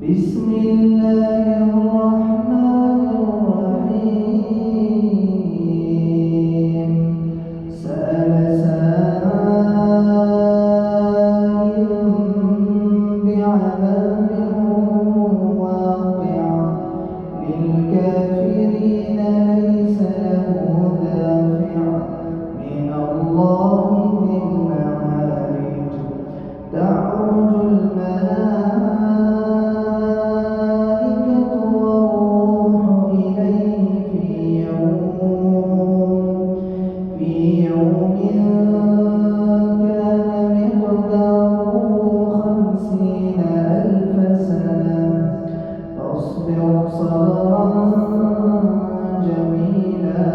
بسم الله الرحمن الرحيم سأل سائل بعذاب واقع للكافرين ليس له دافع من الله ذي المعارج تعرج الملائكة والروح إليه في يوم كان مقداره 50,000 سنة فاصبر صبرا جميلا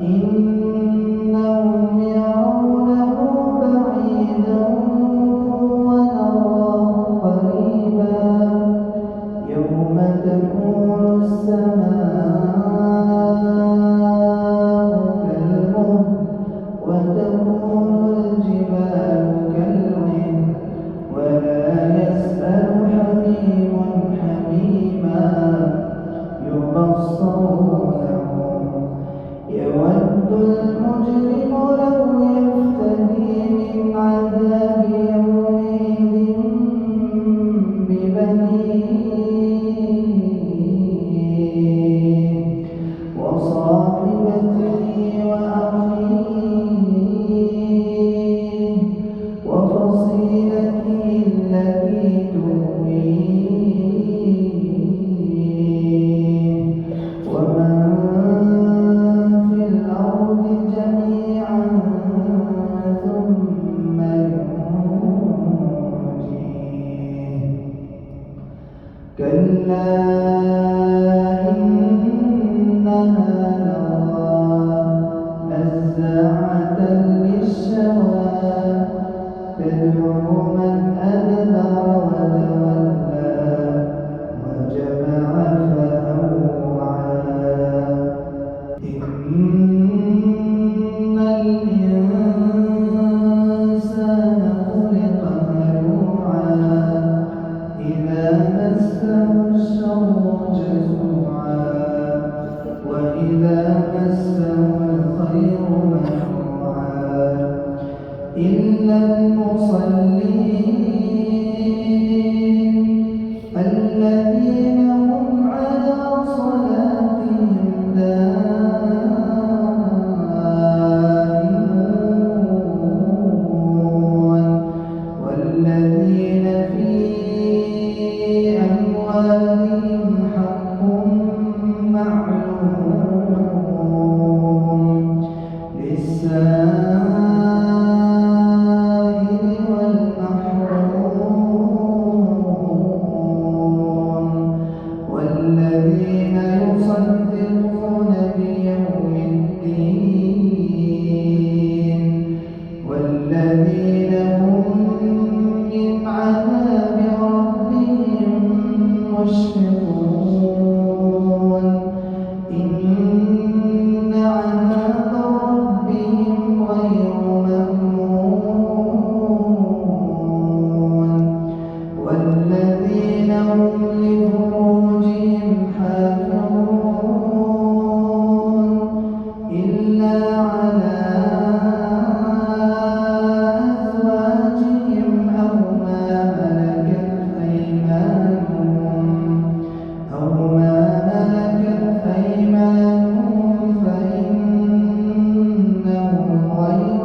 إنهم يرونه بعيدا ونراه قريبا يوم تكون السماء كالمهل وتكون الجبال كالعهن ولا يسأل حميم حميما يبصرونهم يود المجرم لو يفتدي من عذاب يومئذ ببنيه وصاحبته وأخيه وفصيلته التي تؤويه ومن في الأرض جميعا ثم ينجيه كلا إنها لظى نزاعة للشوى تدعو من أدبر وتولى وجمع فأوعى إن الإنسان خلق هلوعا إذا مسه الشر جزوعا وإذا مسه الخير منوعا إلا المصلين الذين هم على صلاتهم دائمون والذين في أموالهم حق معلوم للسائل والمحروم والذين يصدقون بيوم الدين والذين هم من عذاب ربهم مشفقون إن عذاب ربهم غير مأمون والذين هم لفروجهم حافظون إلا على أزواجهم أو ما ملكت أيمانهم فإنهم غير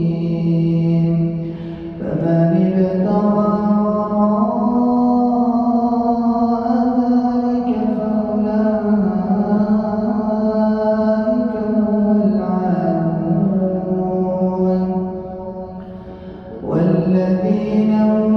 ملومين فمن ابتغى وراء ذلك فأولئك هم العادون والذين هم